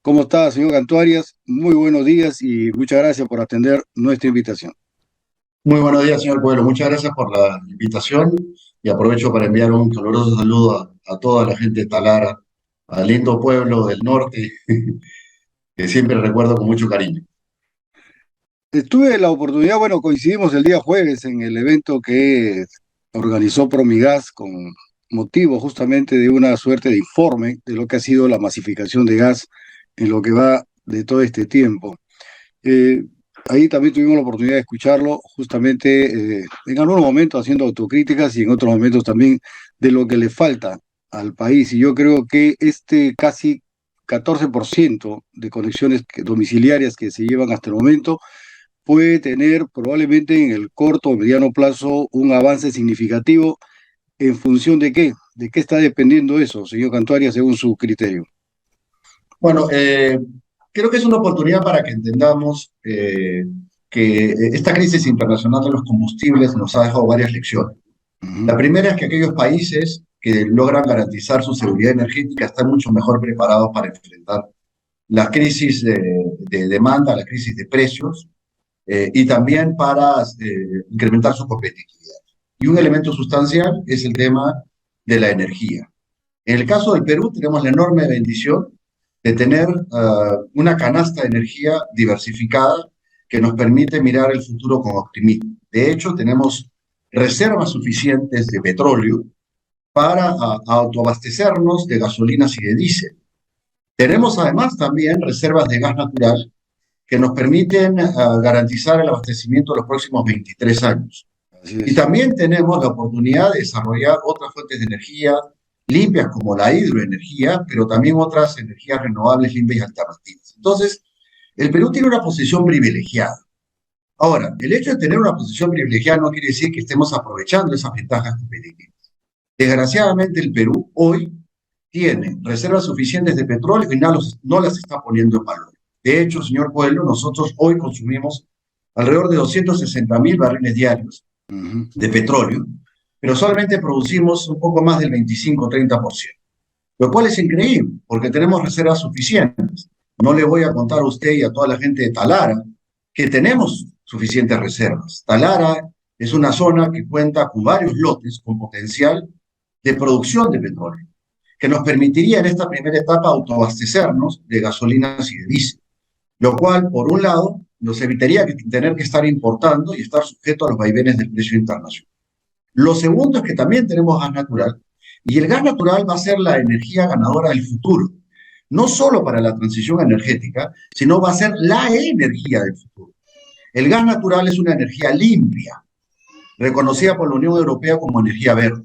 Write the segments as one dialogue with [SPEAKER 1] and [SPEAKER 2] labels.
[SPEAKER 1] ¿Cómo está, señor Cantuarias? Muy buenos días y muchas gracias por atender nuestra invitación.
[SPEAKER 2] Muy buenos días, señor Pueblo. Muchas gracias por la invitación y aprovecho para enviar un caluroso saludo a toda la gente de Talara, al lindo pueblo del norte, que siempre recuerdo con mucho cariño.
[SPEAKER 1] Tuve la oportunidad, bueno, coincidimos el día jueves en el evento que organizó Promigas con motivo justamente de una suerte de informe de lo que ha sido la masificación de gas en lo que va de todo este tiempo. Eh, Ahí también tuvimos la oportunidad de escucharlo, justamente en algunos momentos haciendo autocríticas y en otros momentos también de lo que le falta al país. Y yo creo que este casi 14% de domiciliarias que se llevan hasta el momento puede tener probablemente en el corto o mediano plazo un avance significativo. ¿En función de qué? ¿De qué está dependiendo eso, señor Cantuaria, según su criterio?
[SPEAKER 2] Bueno, creo que es una oportunidad para que entendamos que esta crisis internacional de los combustibles nos ha dejado varias lecciones.
[SPEAKER 1] Ujú.
[SPEAKER 2] La primera es que aquellos países que logran garantizar su seguridad energética están mucho mejor preparados para enfrentar la crisis de demanda, la crisis de precios, y también para incrementar su competitividad. Y un elemento sustancial es el tema de la energía. En el caso del Perú tenemos la enorme bendición de tener una canasta de energía diversificada que nos permite mirar el futuro con optimismo. De hecho, tenemos reservas suficientes de petróleo para autoabastecernos de gasolinas y de diésel. Tenemos además también reservas de gas natural que nos permiten garantizar el abastecimiento de los próximos 23 años.
[SPEAKER 1] Así
[SPEAKER 2] Y
[SPEAKER 1] es.
[SPEAKER 2] también tenemos la oportunidad de desarrollar otras fuentes de energía limpias como la hidroenergía, pero también otras energías renovables limpias y alternativas. Entonces, el Perú tiene una posición privilegiada. Ahora, el hecho de tener una posición privilegiada no quiere decir que estemos aprovechando esas ventajas competitivas. Desgraciadamente, el Perú hoy tiene reservas suficientes de petróleo y no las está poniendo en valor. De hecho, señor Pueblo, nosotros hoy consumimos alrededor de 260.000 barriles diarios
[SPEAKER 1] Ujú.
[SPEAKER 2] de petróleo, pero solamente producimos un poco más del 25-30%, lo cual es increíble porque tenemos reservas suficientes. No le voy a contar a usted y a toda la gente de Talara que tenemos suficientes reservas. Talara es una zona que cuenta con varios lotes con potencial de producción de petróleo, que nos permitiría en esta primera etapa autoabastecernos de gasolinas y de diésel, lo cual, por un lado, nos evitaría tener que estar importando y estar sujeto a los vaivenes del precio internacional. Lo segundo es que también tenemos gas natural y el gas natural va a ser la energía ganadora del futuro, no solo para la transición energética, sino va a ser la energía del futuro. El gas natural es una energía limpia, reconocida por la Unión Europea como energía verde.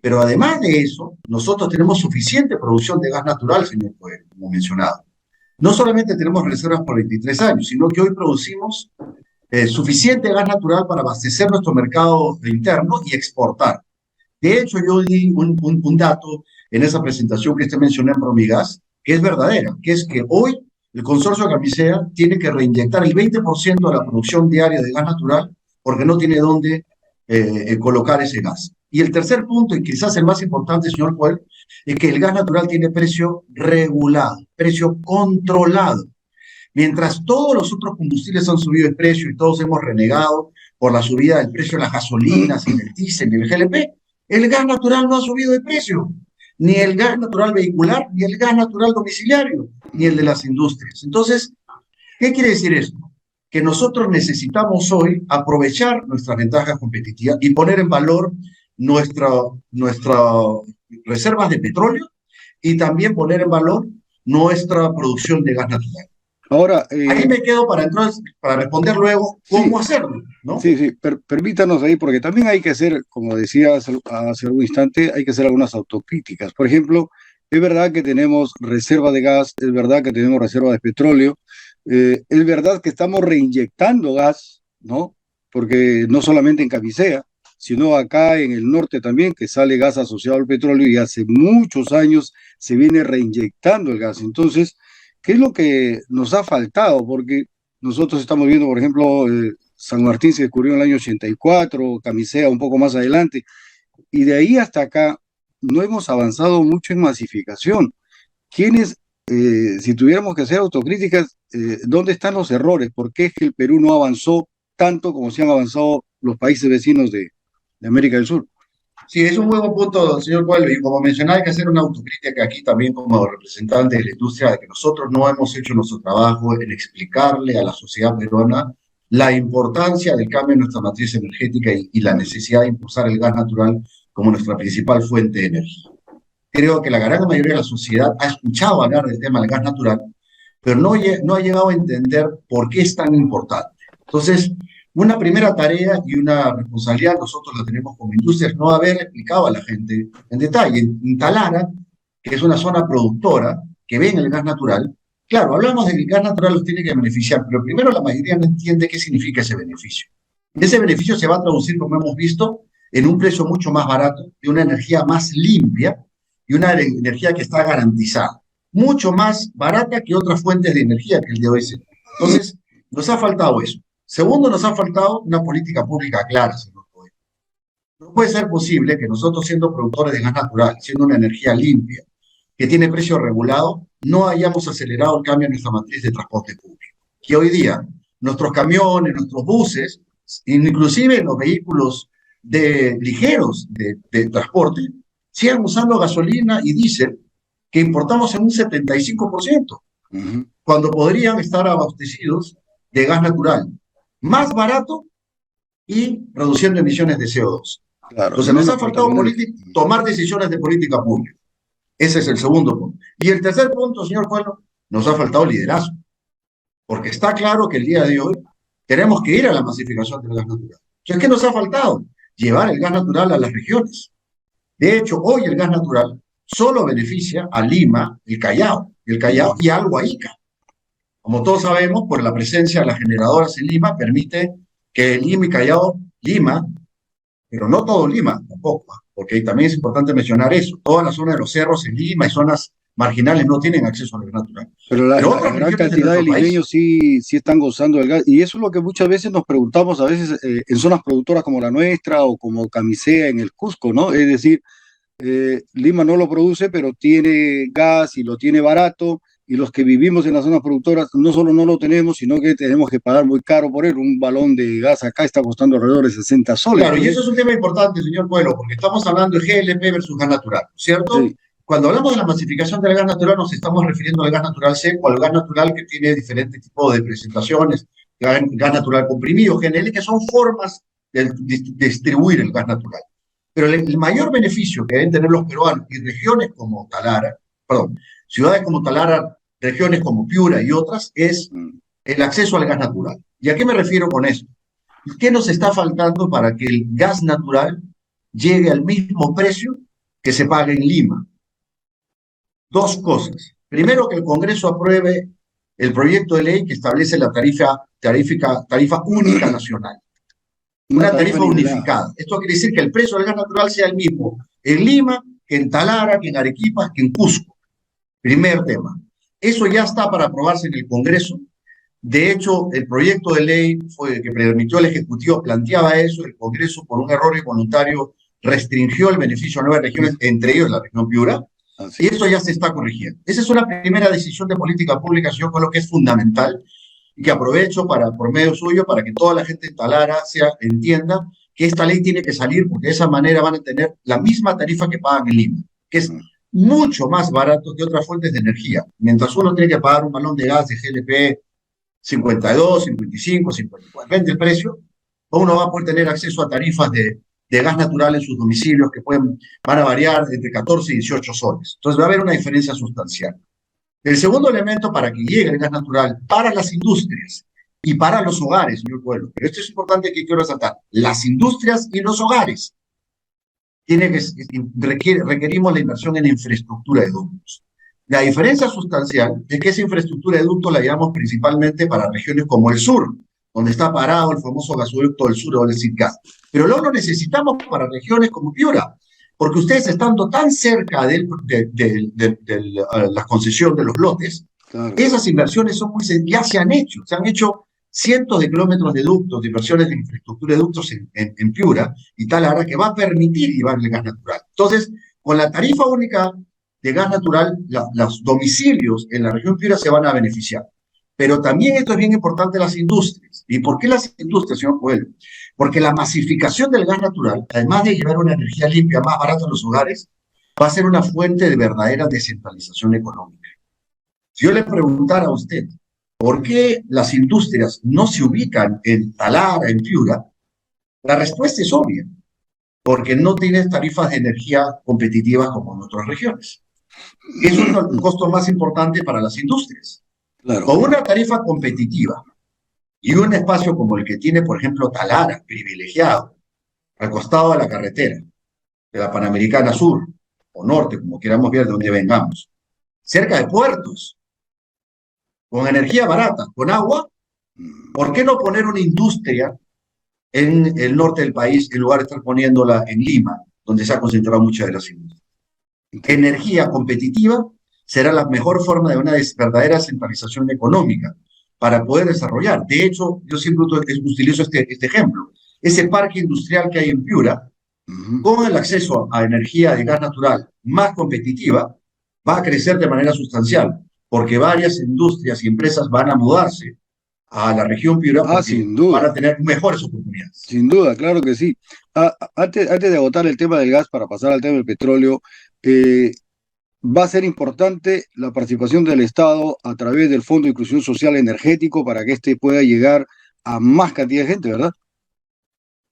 [SPEAKER 2] Pero además de eso, nosotros tenemos suficiente producción de gas natural, señor Coelho, como mencionado. No solamente tenemos reservas por 23 años, sino que hoy producimos suficiente gas natural para abastecer nuestro mercado interno y exportar. De hecho, yo di un dato en esa presentación que usted mencionó en Promigas, que es verdadera, que es que hoy el consorcio Camisea tiene que reinyectar el 20% de la producción diaria de gas natural porque no tiene dónde colocar ese gas. Y el tercer punto, y quizás el más importante, señor Puel, es que el gas natural tiene precio regulado, precio controlado. Mientras todos los otros combustibles han subido de precio y todos hemos renegado por la subida del precio de las gasolinas y del diésel y del GLP, el gas natural no ha subido de precio. Ni el gas natural vehicular, ni el gas natural domiciliario, ni el de las industrias. Entonces, ¿qué quiere decir esto? Que nosotros necesitamos hoy aprovechar nuestras ventajas competitivas y poner en valor nuestras nuestra reservas de petróleo y también poner en valor nuestra producción de gas natural.
[SPEAKER 1] Ahora,
[SPEAKER 2] Ahí me quedo para, entonces, para responder luego
[SPEAKER 1] sí,
[SPEAKER 2] cómo hacerlo, ¿no?
[SPEAKER 1] sí, sí, permítanos ahí, porque también hay que hacer, como decía hace algún instante, hay que hacer algunas autocríticas. Por ejemplo, es verdad que tenemos reserva de gas, es verdad que tenemos reserva de petróleo, es verdad que estamos reinyectando gas, ¿no? Porque no solamente en Camisea, sino acá en el norte también, que sale gas asociado al petróleo y hace muchos años se viene reinyectando el gas. Entonces, ¿qué es lo que nos ha faltado? Porque nosotros estamos viendo, por ejemplo, San Martín se descubrió en el año 84, Camisea un poco más adelante, y de ahí hasta acá no hemos avanzado mucho en masificación. ¿Quiénes si tuviéramos que hacer autocríticas, ¿dónde están los errores? ¿Por qué es que el Perú no avanzó tanto como se han avanzado los países vecinos de América del Sur?
[SPEAKER 2] Sí, es un buen punto, señor Pueblo, y como mencionaba, hay que hacer una autocrítica aquí también como representante de la industria, de que nosotros no hemos hecho nuestro trabajo en explicarle a la sociedad peruana la importancia del cambio en nuestra matriz energética y la necesidad de impulsar el gas natural como nuestra principal fuente de energía. Creo que la gran mayoría de la sociedad ha escuchado hablar del tema del gas natural, pero no ha llegado a entender por qué es tan importante. Entonces, una primera tarea y una responsabilidad nosotros la tenemos como industria es no haber explicado a la gente en detalle. En Talara, que es una zona productora que ve en el gas natural, claro, hablamos de que el gas natural los tiene que beneficiar, pero primero la mayoría no entiende qué significa ese beneficio. Ese beneficio se va a traducir, como hemos visto, en un precio mucho más barato, de una energía más limpia y una energía que está garantizada, mucho más barata que otras fuentes de energía que el de hoy se. Entonces, nos ha faltado eso. Segundo, nos ha faltado una política pública clara, señor Coelho. No puede ser posible que nosotros, siendo productores de gas natural, siendo una energía limpia, que tiene precio regulado, no hayamos acelerado el cambio en nuestra matriz de transporte público. Que hoy día nuestros camiones, nuestros buses, inclusive los vehículos ligeros de transporte, sigan usando gasolina y diésel que importamos en un 75%, cuando podrían estar abastecidos de gas natural, más barato y reduciendo emisiones de CO2.
[SPEAKER 1] Claro,
[SPEAKER 2] Entonces nos ha faltado tomar decisiones de política pública. Ese es el segundo punto. Y el tercer punto, señor Pueblo, nos ha faltado liderazgo, porque está claro que el día de hoy tenemos que ir a la masificación del gas natural. Entonces, ¿qué nos ha faltado? Llevar el gas natural a las regiones. De hecho, hoy el gas natural solo beneficia a Lima, el Callao y algo a Ica. Como todos sabemos, por la presencia de las generadoras en Lima, permite que Lima y Callao, Lima, pero no todo Lima tampoco, porque también es importante mencionar eso. Toda la zona de los cerros en Lima y zonas marginales no tienen acceso al gas natural.
[SPEAKER 1] Pero la gran cantidad de limeños sí están gozando del gas. Y eso es lo que muchas veces nos preguntamos, a veces en zonas productoras como la nuestra o como Camisea en el Cusco, ¿no? Es decir, Lima no lo produce, pero tiene gas y lo tiene barato. Y los que vivimos en las zonas productoras no solo no lo tenemos, sino que tenemos que pagar muy caro por él. Un balón de gas acá está costando alrededor de 60 soles.
[SPEAKER 2] Claro, y eso es un tema importante, señor Pueblo, porque estamos hablando de GLP versus gas natural, ¿cierto?
[SPEAKER 1] Sí.
[SPEAKER 2] Cuando hablamos de la masificación del gas natural, nos estamos refiriendo al gas natural seco, al gas natural que tiene diferentes tipos de presentaciones, gas natural comprimido, GNL, que son formas de distribuir el gas natural. Pero el mayor beneficio que deben tener los peruanos y regiones como Talara, perdón, ciudades como Talara, regiones como Piura y otras, es el acceso al gas natural. ¿Y a qué me refiero con esto? ¿Qué nos está faltando para que el gas natural llegue al mismo precio que se paga en Lima? Dos cosas. Primero, que el Congreso apruebe el proyecto de ley que establece la tarifa única nacional. Una tarifa unificada. Esto quiere decir que el precio del gas natural sea el mismo en Lima, que en Talara, que en Arequipa, que en Cusco. Primer tema. Eso ya está para aprobarse en el Congreso. De hecho, el proyecto de ley que permitió el Ejecutivo planteaba eso. El Congreso, por un error involuntario, restringió el beneficio a 9 regiones, entre ellos la región Piura. Y eso ya se está corrigiendo. Esa es una primera decisión de política pública, yo creo que es fundamental y que aprovecho por medio suyo para que toda la gente en Talara entienda que esta ley tiene que salir, porque de esa manera van a tener la misma tarifa que pagan en Lima, que es mucho más barato que otras fuentes de energía. Mientras uno tiene que pagar un balón de gas de GLP 52, 55, 54, depende del precio, uno va a poder tener acceso a tarifas de gas natural en sus domicilios que van a variar entre 14 y 18 soles. Entonces va a haber una diferencia sustancial. El segundo elemento para que llegue el gas natural para las industrias y para los hogares, señor Pueblo, pero esto es importante que quiero resaltar, las industrias y los hogares requerimos la inversión en infraestructura de ductos. La diferencia sustancial es que esa infraestructura de ductos la llevamos principalmente para regiones como el sur, donde está parado el famoso gasoducto del sur o el SIDGAS. Pero luego lo necesitamos para regiones como Piura, porque ustedes estando tan cerca de la concesión de los lotes, claro, esas inversiones ya se han hecho cientos de kilómetros de ductos, de inversiones de infraestructura de ductos en Piura y Talara, que va a permitir llevar el gas natural. Entonces, con la tarifa única de gas natural, los domicilios en la región Piura se van a beneficiar. Pero también esto es bien importante las industrias. ¿Y por qué las industrias, señor Coelho? Porque la masificación del gas natural, además de llevar una energía limpia más barata a los hogares, va a ser una fuente de verdadera descentralización económica. Si yo le preguntara a usted, ¿por qué las industrias no se ubican en Talara, en Piura? La respuesta es obvia, porque no tienen tarifas de energía competitivas como en otras regiones. Es uno de los costos más importantes para las industrias.
[SPEAKER 1] Claro.
[SPEAKER 2] Con una tarifa competitiva y un espacio como el que tiene, por ejemplo, Talara, privilegiado, al costado de la carretera, de la Panamericana Sur, o Norte, como queramos ver de donde vengamos, cerca de puertos, con energía barata, con agua, ¿por qué no poner una industria en el norte del país en lugar de estar poniéndola en Lima, donde se ha concentrado muchas de las industrias? Energía competitiva será la mejor forma de una verdadera centralización económica para poder desarrollar. De hecho, yo siempre utilizo este ejemplo. Ese parque industrial que hay en Piura, con el acceso a energía de gas natural más competitiva, va a crecer de manera sustancial, porque varias industrias y empresas van a mudarse a la región Piura porque
[SPEAKER 1] sin duda.
[SPEAKER 2] van a tener mejores oportunidades.
[SPEAKER 1] Sin duda, claro que sí. Antes de agotar el tema del gas para pasar al tema del petróleo, va a ser importante la participación del Estado a través del Fondo de Inclusión Social Energético para que éste pueda llegar a más cantidad de gente, ¿verdad?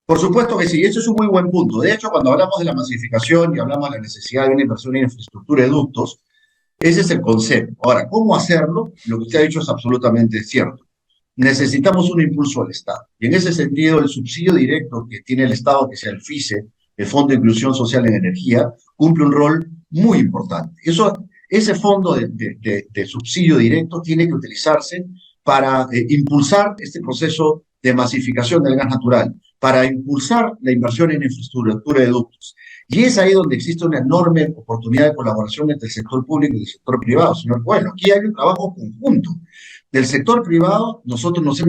[SPEAKER 2] Por supuesto que sí, eso es un muy buen punto. De hecho, cuando hablamos de la masificación y hablamos de la necesidad de una inversión en infraestructura de ductos, ese es el concepto. Ahora, ¿cómo hacerlo? Lo que usted ha dicho es absolutamente cierto. Necesitamos un impulso al Estado. Y en ese sentido, el subsidio directo que tiene el Estado, que sea el FICE, el Fondo de Inclusión Social en Energía, cumple un rol muy importante. Ese fondo de subsidio directo tiene que utilizarse para impulsar este proceso de masificación del gas natural, para impulsar la inversión en infraestructura de ductos. Y es ahí donde existe una enorme oportunidad de colaboración entre el sector público y el sector privado, señor Coelho. Aquí hay un trabajo conjunto. Del sector privado, nosotros nos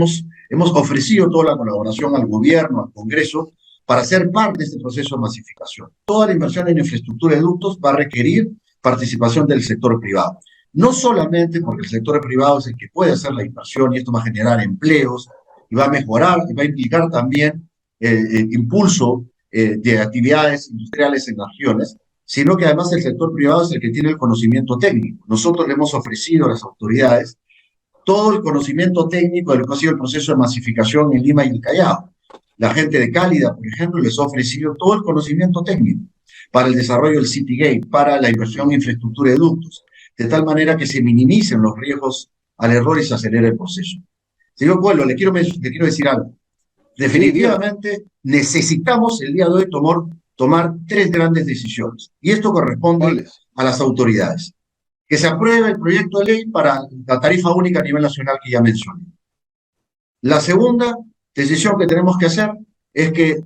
[SPEAKER 2] hemos ofrecido toda la colaboración al gobierno, al Congreso, para ser parte de este proceso de masificación. Toda la inversión en infraestructura de ductos va a requerir participación del sector privado. No solamente porque el sector privado es el que puede hacer la inversión y esto va a generar empleos y va a mejorar y va a implicar también el impulso de actividades industriales en las regiones, sino que además el sector privado es el que tiene el conocimiento técnico. Nosotros le hemos ofrecido a las autoridades todo el conocimiento técnico de lo que ha sido el proceso de masificación en Lima y el Callao. La gente de Cálida, por ejemplo, les ha ofrecido todo el conocimiento técnico para el desarrollo del Citygate, para la inversión en infraestructura de ductos, de tal manera que se minimicen los riesgos al error y se acelere el proceso. Señor Coelho, le quiero decir algo. Definitivamente necesitamos el día de hoy tomar tres grandes decisiones, y esto corresponde a las autoridades. Que se apruebe el proyecto de ley para la tarifa única a nivel nacional que ya mencioné. La segunda decisión que tenemos que hacer es que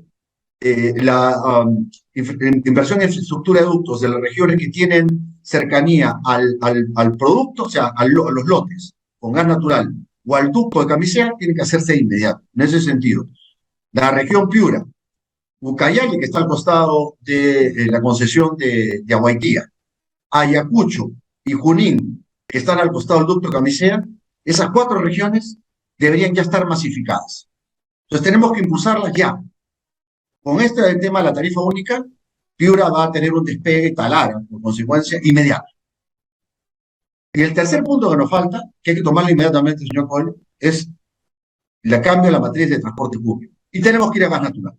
[SPEAKER 2] la inversión en infraestructura de ductos de las regiones que tienen cercanía al producto, o sea, a los lotes con gas natural o al ducto de Camisea, tiene que hacerse de inmediato. En ese sentido, la región Piura, Ucayali, que está al costado de la concesión de Aguaitía, Ayacucho y Junín, que están al costado del ducto Camisea, esas cuatro regiones deberían ya estar masificadas. Entonces tenemos que impulsarlas ya. Con este tema de la tarifa única, Piura va a tener un despegue Talara, por consecuencia, inmediato. Y el tercer punto que nos falta, que hay que tomarlo inmediatamente, señor Coelho, es el cambio de la matriz de transporte público. Y tenemos que ir a gas natural.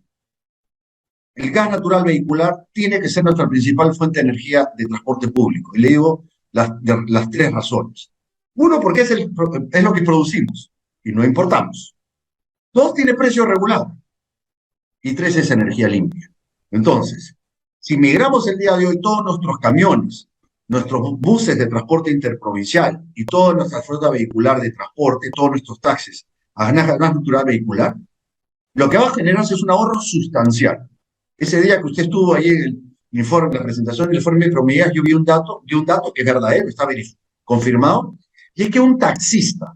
[SPEAKER 2] El gas natural vehicular tiene que ser nuestra principal fuente de energía de transporte público. Y le digo las tres razones. Uno, porque es lo que producimos y no importamos. Dos, tiene precio regulado. Y tres, es energía limpia. Entonces, si migramos el día de hoy todos nuestros camiones, nuestros buses de transporte interprovincial y toda nuestra flota vehicular de transporte, todos nuestros taxis a gas natural vehicular, lo que va a generarse es un ahorro sustancial. Ese día que usted estuvo ahí en el informe, la presentación del informe de Promedias, yo vi un dato que es verdadero, está confirmado, y es que un taxista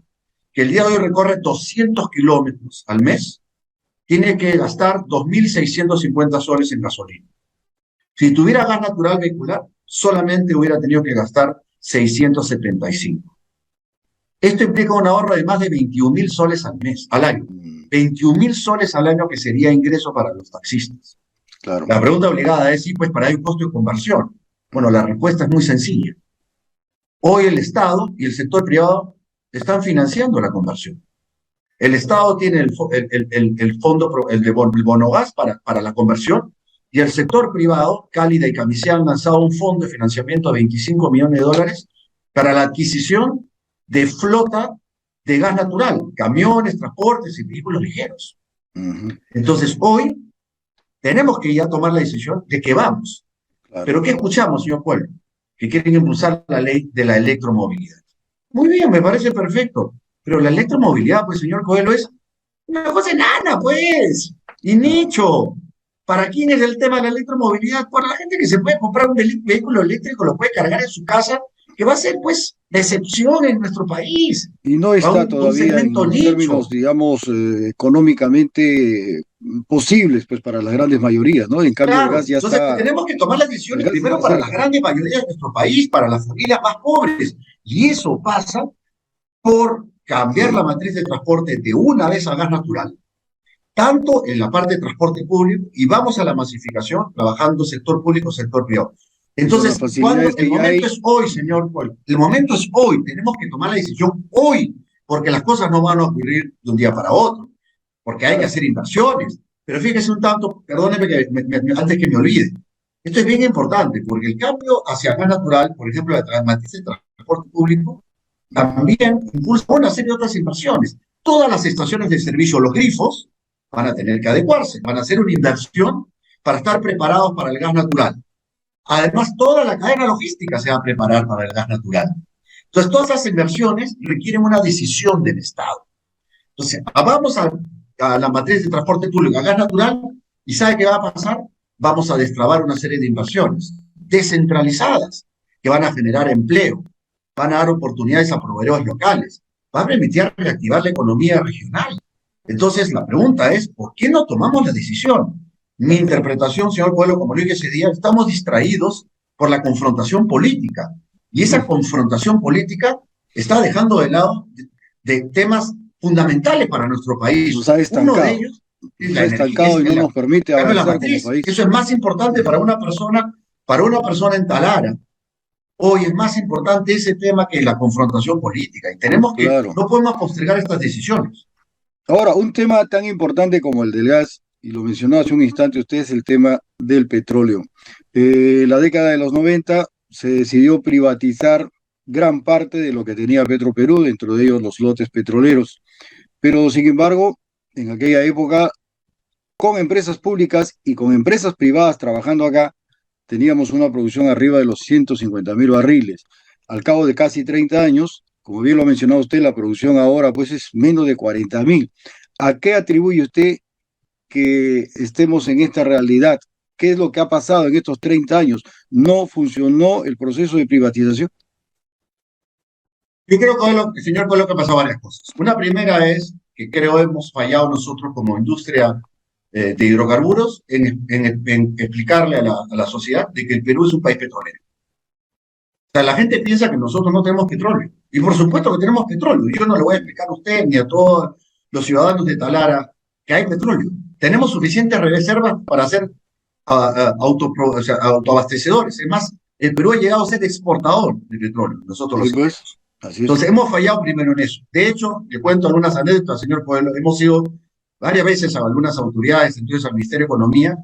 [SPEAKER 2] que el día de hoy recorre 200 kilómetros al mes, tiene que gastar 2.650 soles en gasolina. Si tuviera gas natural vehicular, solamente hubiera tenido que gastar 675. Esto implica un ahorro de más de 21.000 soles al mes, al año. 21.000 soles al año que sería ingreso para los taxistas.
[SPEAKER 1] Claro.
[SPEAKER 2] La pregunta obligada es, sí, pues para ahí un costo de conversión. Bueno, la respuesta es muy sencilla. Hoy el Estado y el sector privado están financiando la conversión. El Estado tiene el fondo, el bonogás para la conversión, y el sector privado, Cálida y Camisea, han lanzado un fondo de financiamiento de 25 millones de dólares para la adquisición de flota de gas natural, camiones, transportes y vehículos ligeros. Entonces, hoy tenemos que ya tomar la decisión de que vamos. Claro. Pero ¿qué escuchamos, señor Pueblo? Que quieren impulsar la ley de la electromovilidad. Muy bien, me parece perfecto. Pero la electromovilidad, pues, señor Coelho, es una cosa enana, pues. Y nicho. ¿Para quién es el tema de la electromovilidad? Para la gente que se puede comprar un vehículo eléctrico, lo puede cargar en su casa, que va a ser, pues, la excepción en nuestro país.
[SPEAKER 1] Y no está todavía en términos, digamos, económicamente posibles, pues, para las grandes mayorías, ¿no? En cambio,
[SPEAKER 2] claro,
[SPEAKER 1] el gas ya
[SPEAKER 2] entonces
[SPEAKER 1] está...
[SPEAKER 2] tenemos que tomar las decisiones primero para las grandes mayorías de nuestro país, para las familias más pobres. Y eso pasa por cambiar la matriz de transporte de una vez a gas natural, tanto en la parte de transporte público, y vamos a la masificación, trabajando sector público, sector privado. Entonces, el momento es hoy, señor Paul, el momento es hoy, tenemos que tomar la decisión hoy, porque las cosas no van a ocurrir de un día para otro, porque hay que hacer inversiones. Pero fíjese un tanto, perdóneme que antes que me olvide, esto es bien importante, porque el cambio hacia gas natural, por ejemplo, la matriz de transporte público, también impulsa una serie de otras inversiones. Todas las estaciones de servicio, los grifos, van a tener que adecuarse, van a hacer una inversión para estar preparados para el gas natural. Además, toda la cadena logística se va a preparar para el gas natural. Entonces, todas esas inversiones requieren una decisión del Estado. Entonces, vamos a la matriz de transporte público, a gas natural, y ¿sabe qué va a pasar? Vamos a destrabar una serie de inversiones descentralizadas que van a generar empleo, van a dar oportunidades a proveedores locales, va a permitir reactivar la economía regional. Entonces, la pregunta es, ¿por qué no tomamos la decisión? Mi interpretación, señor Pueblo, como lo dije ese día, estamos distraídos por la confrontación política. Y esa confrontación política está dejando de lado de temas fundamentales para nuestro país.
[SPEAKER 1] Nos ha estancado.
[SPEAKER 2] Uno de ellos es la energía,
[SPEAKER 1] y no nos permite avanzar como país.
[SPEAKER 2] Eso es más importante para una persona en Talara. Hoy es más importante ese tema que la confrontación política. Y tenemos que, no podemos postergar estas decisiones.
[SPEAKER 1] Ahora, un tema tan importante como el del gas, y lo mencionó hace un instante usted, es el tema del petróleo. La década de los 90 se decidió privatizar gran parte de lo que tenía Petroperú, dentro de ellos los lotes petroleros. Pero, sin embargo, en aquella época, con empresas públicas y con empresas privadas trabajando acá, teníamos una producción arriba de los 150.000 barriles. Al cabo de casi 30 años, como bien lo ha mencionado usted, la producción ahora pues es menos de 40.000. ¿A qué atribuye usted que estemos en esta realidad? ¿Qué es lo que ha pasado en estos 30 años? ¿No funcionó el proceso de privatización?
[SPEAKER 2] Yo creo que, señor Pueblo, que ha pasado varias cosas. Una primera es que creo hemos fallado nosotros como industria de hidrocarburos en explicarle a la sociedad de que el Perú es un país petrolero. O sea, la gente piensa que nosotros no tenemos petróleo. Y por supuesto que tenemos petróleo. Yo no le voy a explicar a usted ni a todos los ciudadanos de Talara que hay petróleo. Tenemos suficientes reservas para ser autoabastecedores. Es más, el Perú ha llegado a ser exportador de petróleo. Nosotros lo sabemos. Entonces, hemos fallado primero en eso. De hecho, le cuento algunas anécdotas, señor Pueblo. Hemos ido varias veces a algunas autoridades, entonces al Ministerio de Economía,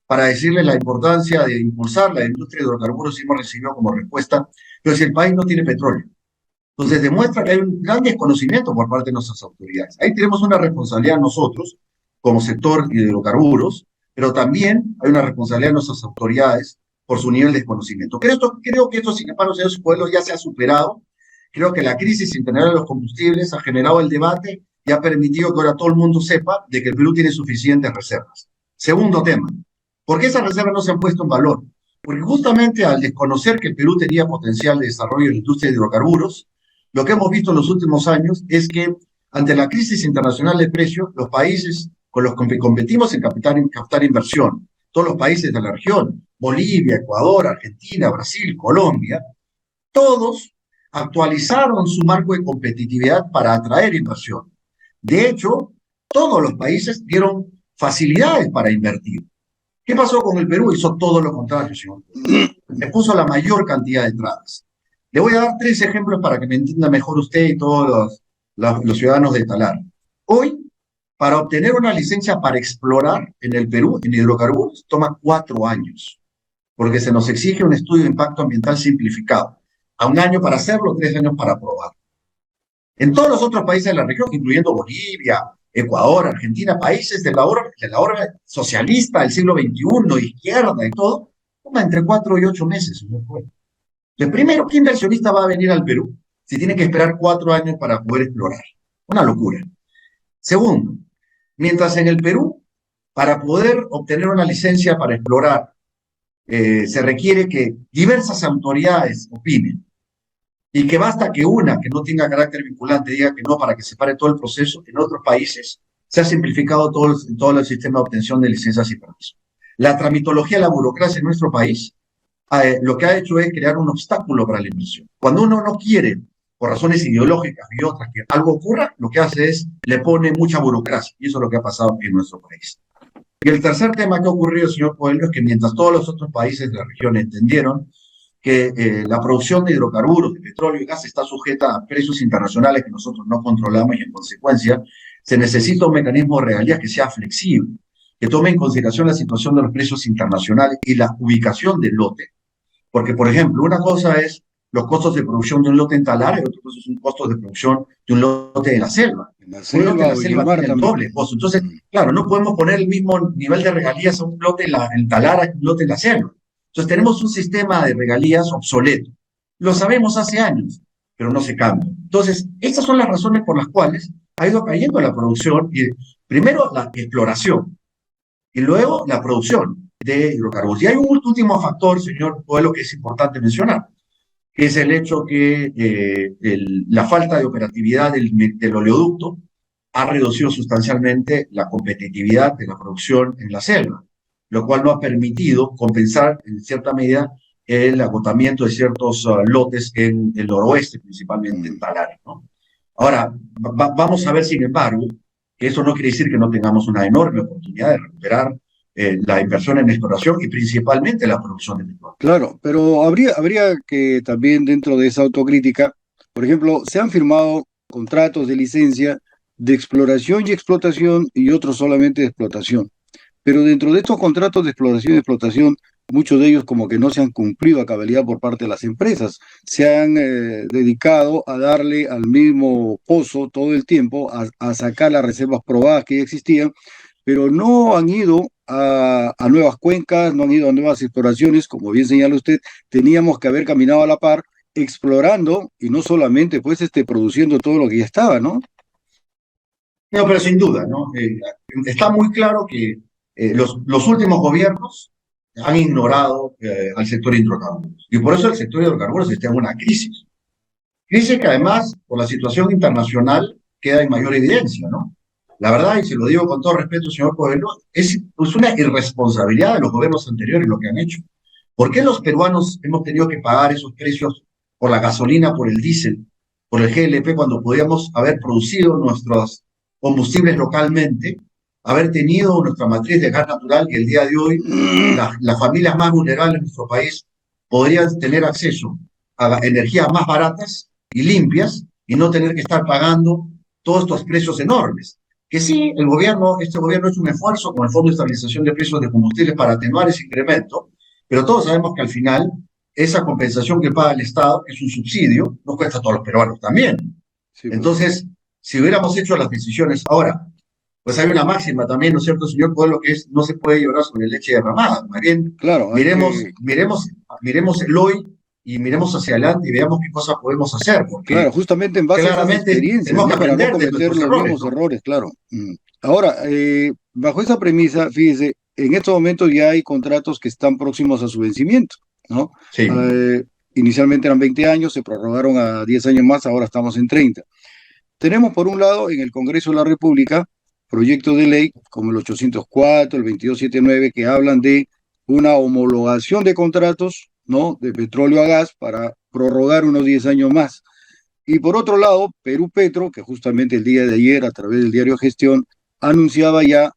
[SPEAKER 2] para decirles la importancia de impulsar la industria de hidrocarburos, y hemos recibido como respuesta, pero si el país no tiene petróleo. Entonces demuestra que hay un gran desconocimiento por parte de nuestras autoridades. Ahí tenemos una responsabilidad nosotros, como sector de hidrocarburos, pero también hay una responsabilidad de nuestras autoridades por su nivel de desconocimiento. Creo que esto, sin embargo, señor Pueblo, ya se ha superado. Creo que la crisis internacional de los combustibles ha generado el debate y ha permitido que ahora todo el mundo sepa de que el Perú tiene suficientes reservas. Segundo tema, ¿por qué esas reservas no se han puesto en valor? Porque justamente al desconocer que el Perú tenía potencial de desarrollo en la industria de hidrocarburos, lo que hemos visto en los últimos años es que ante la crisis internacional de precios, los países con los que competimos en captar inversión todos los países de la región, Bolivia, Ecuador, Argentina, Brasil, Colombia, todos actualizaron su marco de competitividad para atraer inversión. De hecho, todos los países dieron facilidades para invertir. ¿Qué pasó con el Perú? Hizo todo lo contrario, señor. Le puso la mayor cantidad de trabas. Le voy a dar 3 ejemplos para que me entienda mejor usted y todos los ciudadanos de Talar. Hoy, para obtener una licencia para explorar en el Perú, en hidrocarburos, toma 4 años, porque se nos exige un estudio de impacto ambiental simplificado. A 1 año para hacerlo, 3 años para aprobar. En todos los otros países de la región, incluyendo Bolivia, Ecuador, Argentina, países de la obra socialista del siglo XXI, izquierda y todo, toma entre 4 y 8 meses, señor juez. Entonces, primero, ¿qué inversionista va a venir al Perú si tiene que esperar 4 años para poder explorar? Una locura. Segundo, mientras en el Perú, para poder obtener una licencia para explorar, se requiere que diversas autoridades opinen y que basta que una que no tenga carácter vinculante diga que no para que se pare todo el proceso. En otros países se ha simplificado todo el sistema de obtención de licencias y permisos. La tramitología, la burocracia en nuestro país lo que ha hecho es crear un obstáculo para la inversión. Cuando uno no quiere, por razones ideológicas y otras, que algo ocurra, lo que hace es le pone mucha burocracia, y eso es lo que ha pasado en nuestro país. Y el tercer tema que ha ocurrido, señor Coelho, es que mientras todos los otros países de la región entendieron que la producción de hidrocarburos, de petróleo y gas está sujeta a precios internacionales que nosotros no controlamos y en consecuencia se necesita un mecanismo de regalías que sea flexible, que tome en consideración la situación de los precios internacionales y la ubicación del lote. Porque, por ejemplo, una cosa es los costos de producción de un lote en Talara y otra cosa es un costo de producción de un lote en la selva.
[SPEAKER 1] En la
[SPEAKER 2] Un lote en la
[SPEAKER 1] selva o en el
[SPEAKER 2] selva
[SPEAKER 1] mar
[SPEAKER 2] tiene el
[SPEAKER 1] también.
[SPEAKER 2] doble costo. Entonces, claro, no podemos poner el mismo nivel de regalías a un lote en Talara que un lote en la selva. Entonces, tenemos un sistema de regalías obsoleto. Lo sabemos hace años, pero no se cambia. Entonces, estas son las razones por las cuales ha ido cayendo la producción. Y primero, la exploración y luego la producción de hidrocarburos. Y hay un último factor, señor Coelho, que es importante mencionar, que es el hecho que la falta de operatividad del oleoducto ha reducido sustancialmente la competitividad de la producción en la selva, lo cual no ha permitido compensar en cierta medida el agotamiento de ciertos lotes en el noroeste, principalmente en Talara, ¿no? Ahora, vamos a ver, sin embargo, que eso no quiere decir que no tengamos una enorme oportunidad de recuperar la inversión en exploración y principalmente la producción de petróleo.
[SPEAKER 1] Claro, pero habría que también dentro de esa autocrítica, por ejemplo, se han firmado contratos de licencia de exploración y explotación y otros solamente de explotación. Pero dentro de estos contratos de exploración y explotación, muchos de ellos como que no se han cumplido a cabalidad por parte de las empresas. Se han dedicado a darle al mismo pozo todo el tiempo, a sacar las reservas probadas que ya existían, pero no han ido a nuevas cuencas, no han ido a nuevas exploraciones, como bien señala usted, teníamos que haber caminado a la par, explorando y no solamente pues produciendo todo lo que ya estaba, ¿no?
[SPEAKER 2] No, pero sin duda, ¿no? Está muy claro que los últimos gobiernos han ignorado al sector hidrocarburos. Y por eso el sector hidrocarburos está en una crisis. Crisis que además, por la situación internacional, queda en mayor evidencia, ¿no? La verdad, y se lo digo con todo respeto, señor Coelho, es una irresponsabilidad de los gobiernos anteriores lo que han hecho. ¿Por qué los peruanos hemos tenido que pagar esos precios por la gasolina, por el diésel, por el GLP, cuando podíamos haber producido nuestros combustibles localmente, haber tenido nuestra matriz de gas natural y el día de hoy las familias más vulnerables de nuestro país podrían tener acceso a energías más baratas y limpias y no tener que estar pagando todos estos precios enormes? Que sí, este gobierno ha hecho un esfuerzo con el Fondo de Estabilización de Precios de Combustibles para atenuar ese incremento, pero todos sabemos que al final esa compensación que paga el Estado, que es un subsidio, nos cuesta a todos los peruanos también.
[SPEAKER 1] Sí,
[SPEAKER 2] Entonces, si hubiéramos hecho las decisiones ahora, pues hay una máxima también, ¿no es cierto, señor Pueblo, que es no se puede llorar sobre leche derramada? Más bien,
[SPEAKER 1] claro,
[SPEAKER 2] miremos el hoy y miremos hacia adelante y veamos qué cosas podemos hacer, porque
[SPEAKER 1] claro, justamente en base a esas
[SPEAKER 2] claramente
[SPEAKER 1] experiencias,
[SPEAKER 2] tenemos
[SPEAKER 1] ¿no?
[SPEAKER 2] que
[SPEAKER 1] Para no
[SPEAKER 2] aprender de
[SPEAKER 1] cometer
[SPEAKER 2] nuestros
[SPEAKER 1] los
[SPEAKER 2] errores,
[SPEAKER 1] mismos
[SPEAKER 2] ¿no?
[SPEAKER 1] errores, claro. Ahora, bajo esa premisa, fíjese, en estos momentos ya hay contratos que están próximos a su vencimiento, ¿no?
[SPEAKER 2] Sí.
[SPEAKER 1] Inicialmente eran 20 años, se prorrogaron a 10 años más, ahora estamos en 30. Tenemos por un lado en el Congreso de la República proyectos de ley como el 804, el 2279, que hablan de una homologación de contratos, ¿no?, de petróleo a gas para prorrogar unos 10 años más. Y por otro lado, Perú Petro, que justamente el día de ayer, a través del diario Gestión, anunciaba ya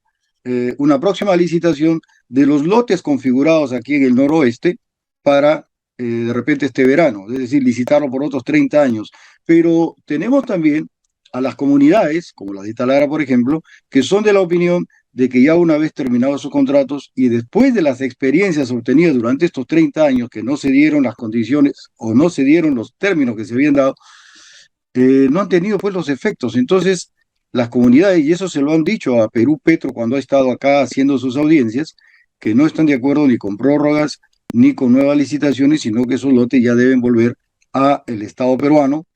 [SPEAKER 1] una próxima licitación de los lotes configurados aquí en el noroeste para de repente este verano, es decir, licitarlo por otros 30 años. Pero tenemos también a las comunidades, como la de Talara, por ejemplo, que son de la opinión de que ya una vez terminados sus contratos y después de las experiencias obtenidas durante estos 30 años que no se dieron las condiciones o no se dieron los términos que se habían dado, no han tenido pues los efectos. Entonces, las comunidades, y eso se lo han dicho a Perú Petro cuando ha estado acá haciendo sus audiencias, que no están de acuerdo ni con prórrogas ni con nuevas licitaciones, sino que esos lotes ya deben volver a el Estado peruano,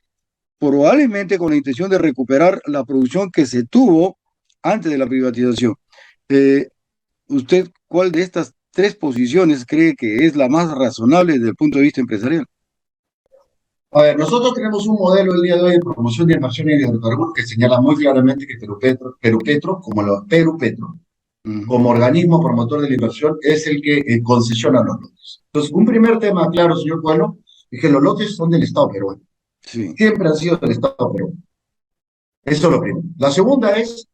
[SPEAKER 1] probablemente con la intención de recuperar la producción que se tuvo antes de la privatización. Eh, ¿Usted cuál de estas tres posiciones cree que es la más razonable desde el punto de vista empresarial?
[SPEAKER 2] A ver, nosotros tenemos un modelo el día de hoy de promoción de inversiones en hidrocarburos que señala muy claramente que Perú Petro,
[SPEAKER 1] Mm,
[SPEAKER 2] como organismo promotor de la inversión, es el que concesiona los lotes. Entonces, un primer tema claro, señor Pueblo, es que los lotes son del Estado peruano.
[SPEAKER 1] sí.
[SPEAKER 2] Siempre han sido del Estado peruano. Eso es lo primero. La segunda es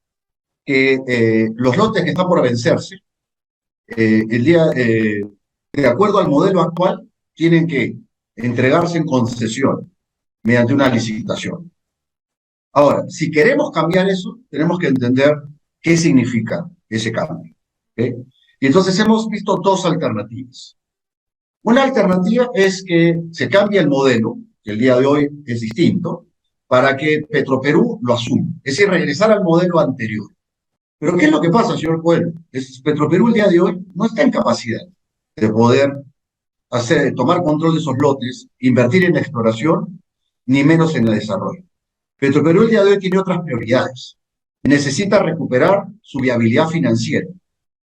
[SPEAKER 2] que los lotes que están por vencerse, el día, de acuerdo al modelo actual, tienen que entregarse en concesión mediante una licitación. Ahora, si queremos cambiar eso, tenemos que entender qué significa ese cambio. ¿Okay? Y entonces hemos visto dos alternativas. Una alternativa es que se cambie el modelo, que el día de hoy es distinto, para que Petroperú lo asuma, es decir, regresar al modelo anterior. Pero ¿qué es lo que pasa, señor Coelho? Petroperú el día de hoy no está en capacidad de poder tomar control de esos lotes, invertir en la exploración, ni menos en el desarrollo. Petroperú el día de hoy tiene otras prioridades. Necesita recuperar su viabilidad financiera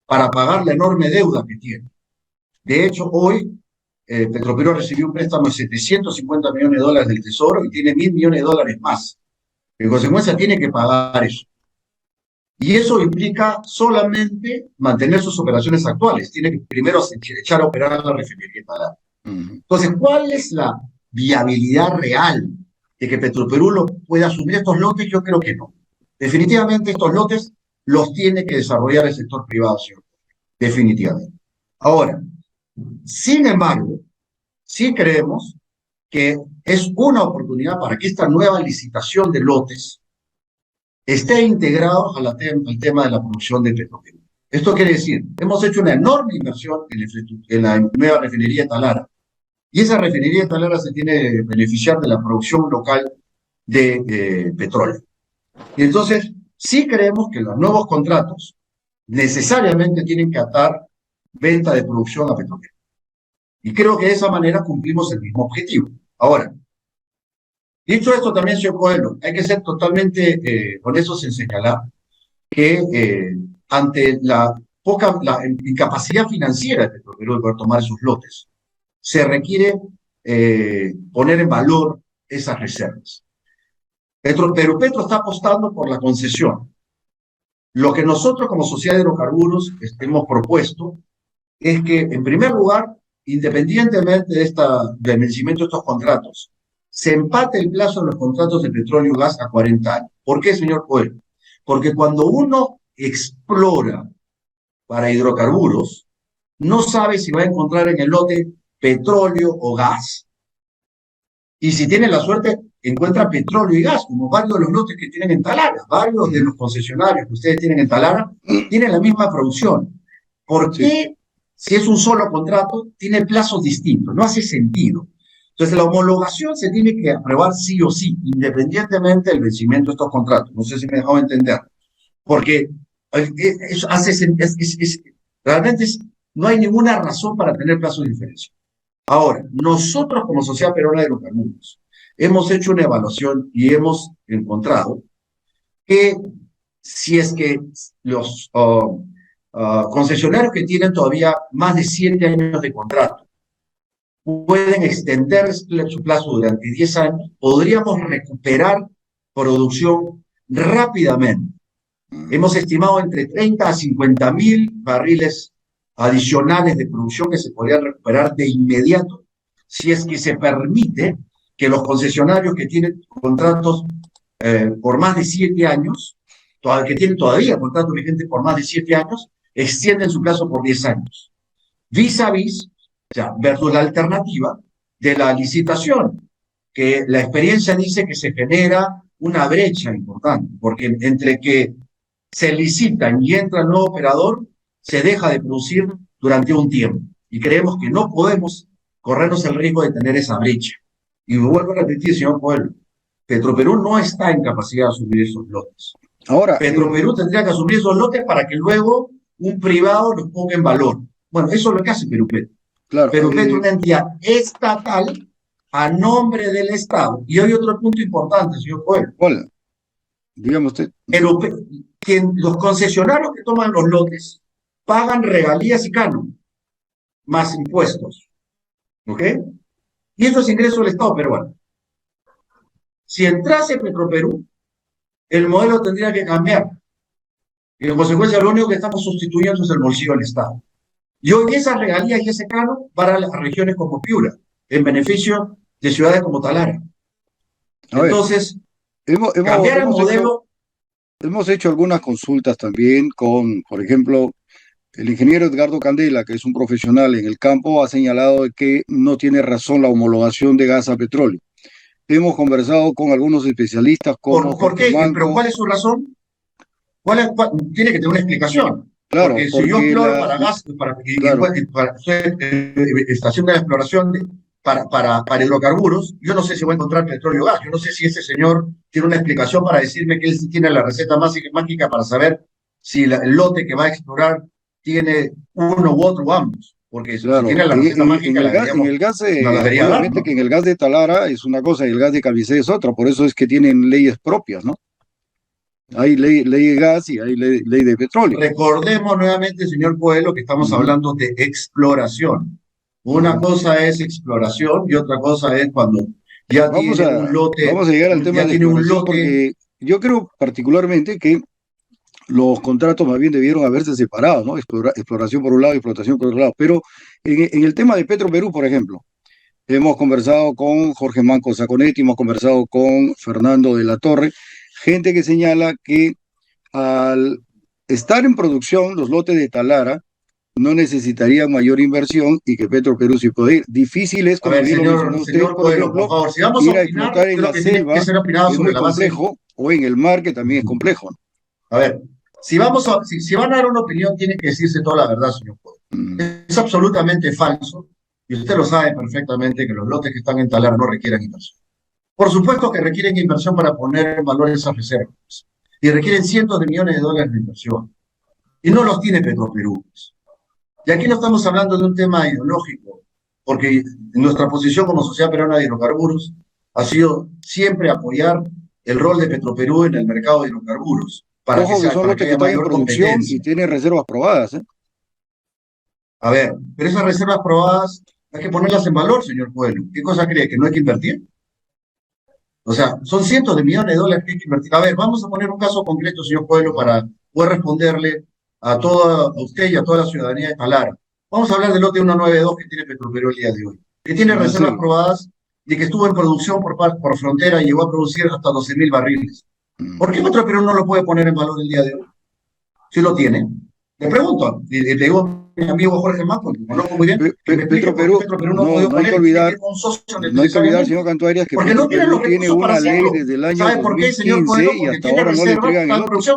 [SPEAKER 2] para pagar la enorme deuda que tiene. De hecho, hoy Petroperú recibió un préstamo de 750 millones de dólares del Tesoro y tiene 1.000 millones de dólares más. En consecuencia, tiene que pagar eso. Y eso implica solamente mantener sus operaciones actuales. Tiene que primero echar a operar la refinería Talara.
[SPEAKER 1] Mm.
[SPEAKER 2] Entonces, ¿cuál es la viabilidad real de que Petroperú lo pueda asumir estos lotes? Yo creo que no. Definitivamente estos lotes los tiene que desarrollar el sector privado, señor. Definitivamente. Ahora, sin embargo, sí creemos que es una oportunidad para que esta nueva licitación de lotes esté integrado al tema de la producción de petróleo. Esto quiere decir, hemos hecho una enorme inversión en la nueva refinería de Talara, y esa refinería de Talara se tiene que beneficiar de la producción local de petróleo. Y entonces, sí creemos que los nuevos contratos necesariamente tienen que atar venta de producción a petróleo. Y creo que de esa manera cumplimos el mismo objetivo. Ahora, dicho esto también, señor Coelho, hay que ser totalmente honestos en señalar que ante la incapacidad financiera de Petroperú de poder tomar sus lotes, se requiere poner en valor esas reservas. Petro está apostando por la concesión. Lo que nosotros como Sociedad de Hidrocarburos hemos propuesto es que, en primer lugar, independientemente del vencimiento de estos contratos, se empate el plazo de los contratos de petróleo y gas a 40 años. ¿Por qué, señor Coelho? Porque cuando uno explora para hidrocarburos, no sabe si va a encontrar en el lote petróleo o gas. Y si tiene la suerte, encuentra petróleo y gas, como varios de los lotes que tienen en Talara. Varios de los concesionarios que ustedes tienen en Talara tienen la misma producción. ¿Por
[SPEAKER 1] Sí.
[SPEAKER 2] qué, si es un solo contrato, tiene plazos distintos? No hace sentido. Entonces, la homologación se tiene que aprobar sí o sí, independientemente del vencimiento de estos contratos. No sé si me he dejado entender. Porque eso realmente no hay ninguna razón para tener plazos de diferencia. Ahora, nosotros como Sociedad Peruana de Hidrocarburos hemos hecho una evaluación y hemos encontrado que si es que los concesionarios que tienen todavía más de 7 años de contrato pueden extender su plazo durante 10 años, podríamos recuperar producción rápidamente Hemos estimado entre 30 a 50 mil barriles adicionales de producción que se podrían recuperar de inmediato si es que se permite que los concesionarios que tienen contratos por más de 7 años, que tienen todavía contratos vigentes por más de 7 años, extienden su plazo por 10 años. Vis a vis, o sea, versus la alternativa de la licitación, que la experiencia dice que se genera una brecha importante, porque entre que se licitan y entra el nuevo operador, se deja de producir durante un tiempo. Y creemos que no podemos corrernos el riesgo de tener esa brecha. Y vuelvo a repetir, señor Pueblo, Petroperú no está en capacidad de asumir esos lotes.
[SPEAKER 1] Ahora,
[SPEAKER 2] Petroperú tendría que asumir esos lotes para que luego un privado los ponga en valor. Bueno, eso es lo que hace Perupetro.
[SPEAKER 1] claro,
[SPEAKER 2] Perupetro es una entidad estatal a nombre del Estado. Y hay otro punto importante, señor Pueblo.
[SPEAKER 1] hola, dígame usted.
[SPEAKER 2] Los concesionarios que toman los lotes pagan regalías y canon, más impuestos. ¿Ok? Y eso es ingreso del Estado peruano. Si entrase Petroperú, el modelo tendría que cambiar. Y en consecuencia, lo único que estamos sustituyendo es el bolsillo del Estado. Y hoy esas regalías y ese canon para las regiones como Piura, en beneficio de ciudades como Talara. Entonces, cambiar el modelo.
[SPEAKER 1] Hemos hecho algunas consultas también con, por ejemplo, el ingeniero Edgardo Candela, que es un profesional en el campo, ha señalado que no tiene razón la homologación de gas a petróleo. Hemos conversado con algunos especialistas como
[SPEAKER 2] ¿Por qué? ¿Pero cuál es su razón? Tiene que tener una explicación.
[SPEAKER 1] Claro,
[SPEAKER 2] porque si yo exploro para gas, estación de exploración para hidrocarburos, yo no sé si voy a encontrar petróleo o gas. Yo no sé si ese señor tiene una explicación para decirme que él sí tiene la receta mágica para saber si el lote que va a explorar tiene uno u otro o ambos. Porque
[SPEAKER 1] claro,
[SPEAKER 2] si tiene la receta mágica,
[SPEAKER 1] en el gas, obviamente ¿no? Que en el gas de Talara es una cosa y el gas de Cavicé es otra, por eso es que tienen leyes propias, ¿no? Hay ley de gas y hay ley de petróleo.
[SPEAKER 2] Recordemos nuevamente, señor Coelho, que estamos hablando de exploración. Una cosa es exploración y otra cosa es cuando ya tiene un lote.
[SPEAKER 1] Vamos a llegar al tema de exploración porque yo creo particularmente que los contratos más bien debieron haberse separado, ¿no? Exploración por un lado y explotación por otro lado. Pero en el tema de Petroperú, por ejemplo, hemos conversado con Jorge Manco Saconetti, hemos conversado con Fernando de la Torre, gente que señala que al estar en producción los lotes de Talara no necesitarían mayor inversión y que Petroperú sí puede ir. Difícil es, como bien lo mencionó usted, por ejemplo,
[SPEAKER 2] por favor, si vamos
[SPEAKER 1] ir a explotar en la selva, que es muy complejo, o en el mar, que también es complejo.
[SPEAKER 2] A ver, si van a dar una opinión, tiene que decirse toda la verdad, señor Coelho. Es absolutamente falso, y usted lo sabe perfectamente, que los lotes que están en Talara no requieren inversión. Por supuesto que requieren inversión para poner en valor esas reservas, y requieren cientos de millones de dólares de inversión, y no los tiene Petroperú. Y aquí no estamos hablando de un tema ideológico, porque nuestra posición como Sociedad Peruana de Hidrocarburos ha sido siempre apoyar el rol de Petroperú en el mercado de hidrocarburos.
[SPEAKER 1] Para que son lotes que están en producción y tienen reservas probadas.
[SPEAKER 2] A ver, pero esas reservas probadas hay que ponerlas en valor, señor Pueblo. ¿Qué cosa cree? ¿Que no hay que invertir? O sea, son cientos de millones de dólares que hay que invertir. A ver, vamos a poner un caso concreto, señor Pueblo, para poder responderle a usted y a toda la ciudadanía de Talara. Vamos a hablar del lote 192 que tiene Petroperú el día de hoy, que tiene reservas probadas y que estuvo en producción por frontera y llegó a producir hasta 12.000 barriles. ¿Por qué Petroperú no lo puede poner en valor el día de hoy? Si lo tiene. Le pregunto, y le digo a mi amigo Jorge Manco, que conozco muy bien,
[SPEAKER 1] Petroperú no hay que olvidar, señor Cantuarias, que Petroperú tiene una ley desde el año 2015 y hasta ahora no le entregan el lote.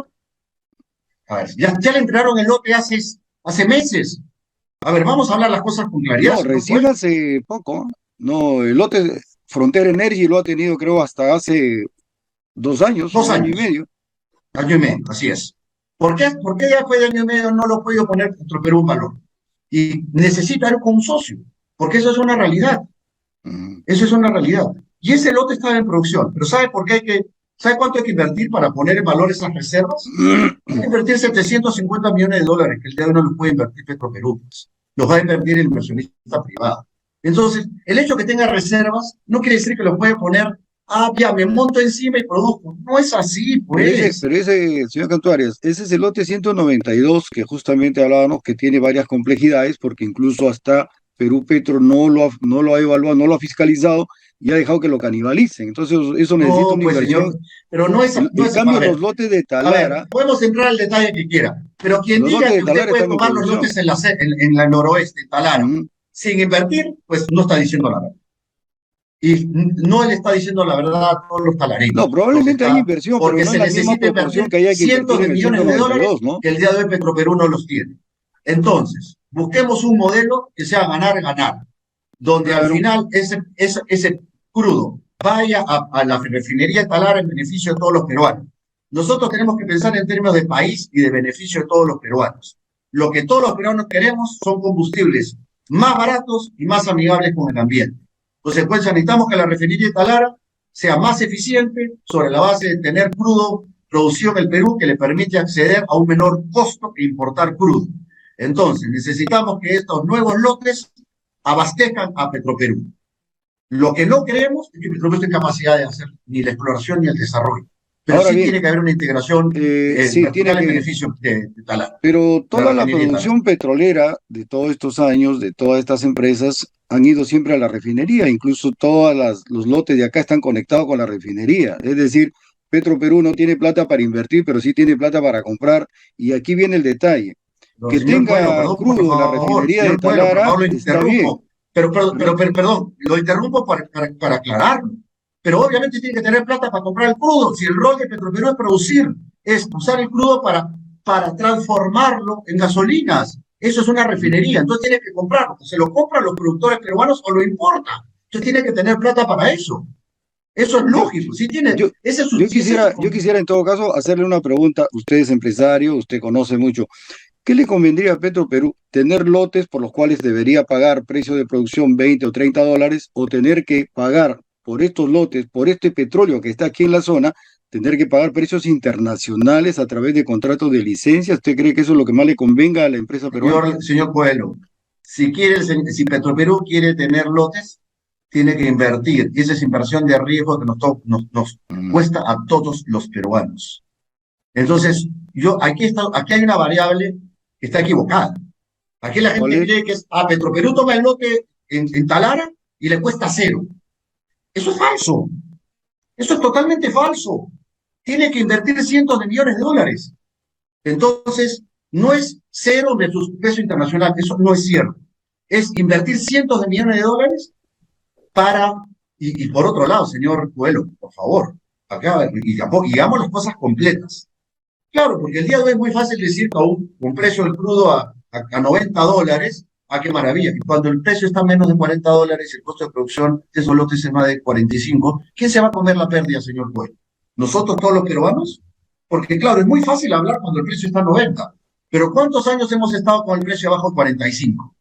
[SPEAKER 2] A ver, ya le entregaron el lote hace meses. A ver, vamos a hablar las cosas con claridad.
[SPEAKER 1] No, recién hace poco. No, el lote Frontera Energy lo ha tenido, creo, hasta hace 2 años.
[SPEAKER 2] 2 años.
[SPEAKER 1] Año y medio.
[SPEAKER 2] Año y medio, así es. ¿Por qué ya después de año y medio no lo ha podido poner Petroperú en valor? Y necesita ir con un socio, porque eso es una realidad. Eso es una realidad. Y ese lote está en producción. Pero ¿sabe por qué ¿sabe cuánto hay que invertir para poner en valor esas reservas? Hay que invertir 750 millones de dólares, que el día de hoy no los puede invertir Petroperú. Los va a invertir el inversionista privado. Entonces, el hecho de que tenga reservas no quiere decir que los puede poner Ah, ya, me monto encima y produzco. No es así, pues.
[SPEAKER 1] Pero ese, señor Cantuarias, ese es el lote 192 que justamente hablábamos que tiene varias complejidades porque incluso hasta Perú Petro no lo ha evaluado, no lo ha fiscalizado y ha dejado que lo canibalicen. Entonces eso necesita
[SPEAKER 2] No,
[SPEAKER 1] una
[SPEAKER 2] pues, señor,
[SPEAKER 1] inversión.
[SPEAKER 2] pero no es, no
[SPEAKER 1] En
[SPEAKER 2] es, a
[SPEAKER 1] cambio, los
[SPEAKER 2] ver,
[SPEAKER 1] lotes de
[SPEAKER 2] a ver,
[SPEAKER 1] Talara,
[SPEAKER 2] podemos entrar al detalle que quiera, pero quien
[SPEAKER 1] los
[SPEAKER 2] diga
[SPEAKER 1] lotes de
[SPEAKER 2] que usted
[SPEAKER 1] Talara
[SPEAKER 2] puede
[SPEAKER 1] están en
[SPEAKER 2] tomar los
[SPEAKER 1] producción.
[SPEAKER 2] lotes en la noroeste, en Talara,
[SPEAKER 1] Ujú.
[SPEAKER 2] sin invertir, pues no está diciendo la verdad. Y no le está diciendo la verdad a todos los
[SPEAKER 1] No,
[SPEAKER 2] talareños,
[SPEAKER 1] probablemente hay inversión, pero
[SPEAKER 2] porque
[SPEAKER 1] no en
[SPEAKER 2] se
[SPEAKER 1] la misma
[SPEAKER 2] necesita
[SPEAKER 1] proporción
[SPEAKER 2] invertir
[SPEAKER 1] que haya que invertir
[SPEAKER 2] cientos de
[SPEAKER 1] en el
[SPEAKER 2] millones de dólares
[SPEAKER 1] 192, ¿no?
[SPEAKER 2] que el día de hoy Petroperú no los tiene. Entonces, busquemos un modelo que sea ganar, ganar, donde al
[SPEAKER 1] Claro.
[SPEAKER 2] final ese crudo vaya a la refinería de Talara en beneficio de todos los peruanos. Nosotros tenemos que pensar en términos de país y de beneficio de todos los peruanos. Lo que todos los peruanos queremos son combustibles más baratos y más amigables con el ambiente. Consecuencia, necesitamos que la refinería de Talara sea más eficiente sobre la base de tener crudo producido en el Perú que le permite acceder a un menor costo que importar crudo. Entonces, necesitamos que estos nuevos lotes abastezcan a Petroperú. Lo que no creemos es que Petroperú esté en capacidad de hacer ni la exploración ni el desarrollo. Pero
[SPEAKER 1] Ahora
[SPEAKER 2] sí
[SPEAKER 1] bien,
[SPEAKER 2] tiene que haber una integración
[SPEAKER 1] sí, tiene
[SPEAKER 2] vertical en
[SPEAKER 1] que,
[SPEAKER 2] beneficio de Talar,
[SPEAKER 1] pero
[SPEAKER 2] la
[SPEAKER 1] toda la
[SPEAKER 2] refinería de Talar.
[SPEAKER 1] producción petrolera de todos estos años, de todas estas empresas, han ido siempre a la refinería, incluso los lotes de acá están conectados con la refinería. Es decir, Petroperú no tiene plata para invertir, pero sí tiene plata para comprar. Y aquí viene el detalle.
[SPEAKER 2] No,
[SPEAKER 1] Que
[SPEAKER 2] señor Coelho,
[SPEAKER 1] tenga
[SPEAKER 2] perdón, por
[SPEAKER 1] crudo en la
[SPEAKER 2] favor,
[SPEAKER 1] refinería de
[SPEAKER 2] señor Coelho, por
[SPEAKER 1] Talara
[SPEAKER 2] favor, lo
[SPEAKER 1] está bien.
[SPEAKER 2] interrumpo. Perdón, lo interrumpo para aclararlo. Pero obviamente tiene que tener plata para comprar el crudo. Si el rol de Petroperú es producir, es usar el crudo para transformarlo en gasolinas. Eso es una refinería, entonces tiene que comprarlo. Se lo compran los productores peruanos o lo importa. Entonces tiene que tener plata para eso. Eso es
[SPEAKER 1] Yo,
[SPEAKER 2] lógico. Si tiene,
[SPEAKER 1] yo,
[SPEAKER 2] si ese es su
[SPEAKER 1] yo quisiera en todo caso hacerle una pregunta. Usted es empresario, usted conoce mucho. ¿Qué le convendría a Petroperú? ¿Tener lotes por los cuales debería pagar precio de producción 20 o 30 dólares o tener que pagar por estos lotes, por este petróleo que está aquí en la zona, tener que pagar precios internacionales a través de contratos de licencia? ¿Usted cree que eso es lo que más le convenga a la empresa peruana?
[SPEAKER 2] señor Coelho, si Petroperú quiere tener lotes, tiene que invertir. Y esa es inversión de riesgo que nos
[SPEAKER 1] Mm.
[SPEAKER 2] cuesta a todos los peruanos. Entonces, aquí hay una variable que está equivocada. Aquí la
[SPEAKER 1] ¿Cuál
[SPEAKER 2] gente
[SPEAKER 1] es?
[SPEAKER 2] cree que es, Petroperú toma el lote en Talara y le cuesta cero. Eso es falso. Eso es totalmente falso. Tiene que invertir cientos de millones de dólares. Entonces, no es cero de su peso internacional, eso no es cierto. Es invertir cientos de millones de dólares para, y por otro lado, señor Coelho, por favor, acá, y digamos las cosas completas. Claro, porque el día de hoy es muy fácil decir que un precio del crudo a 90 dólares, ah, qué maravilla. Y cuando el precio está a menos de 40 dólares y el costo de producción de esos lotes es más de 45, ¿quién se va a comer la pérdida, señor Coelho? ¿Nosotros todos los peruanos? Porque claro, es muy fácil hablar cuando el precio está a 90, pero ¿cuántos años hemos estado con el precio abajo de 45?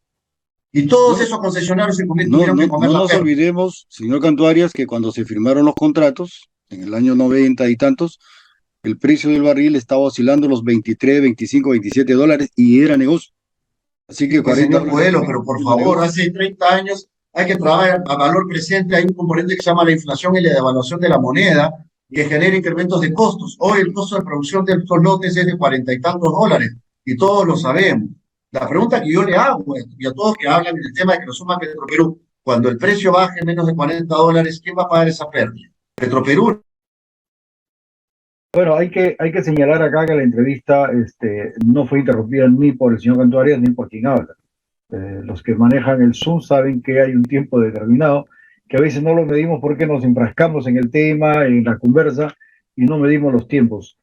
[SPEAKER 2] Y todos
[SPEAKER 1] No,
[SPEAKER 2] esos concesionarios se tuvieron que comer
[SPEAKER 1] no
[SPEAKER 2] la
[SPEAKER 1] nos
[SPEAKER 2] pérdida.
[SPEAKER 1] olvidemos, señor Cantuarias, que cuando se firmaron los contratos, en el año 90 y tantos, el precio del barril estaba oscilando los 23, 25, 27 dólares y era negocio. Así
[SPEAKER 2] Sí,
[SPEAKER 1] que
[SPEAKER 2] pues
[SPEAKER 1] 40
[SPEAKER 2] señor
[SPEAKER 1] dólares
[SPEAKER 2] Coelho,
[SPEAKER 1] también
[SPEAKER 2] pero por
[SPEAKER 1] es un
[SPEAKER 2] favor,
[SPEAKER 1] negocio.
[SPEAKER 2] hace 30 años hay que trabajar a valor presente, hay un componente que se llama la inflación y la devaluación de la moneda, que genera incrementos de costos. Hoy el costo de producción de estos lotes es de 40 y tantos dólares, y todos lo sabemos. La pregunta que yo le hago, y a todos que hablan del tema de que lo suma Petroperú, cuando el precio baje menos de 40 dólares, ¿quién va a pagar esa pérdida? Petroperú.
[SPEAKER 3] Bueno, hay que señalar acá que la entrevista no fue interrumpida ni por el señor Cantuarias ni por quien habla. Los que manejan el Zoom saben que hay un tiempo determinado, que a veces no lo medimos porque nos enfrascamos en el tema, en la conversa, y no medimos los tiempos.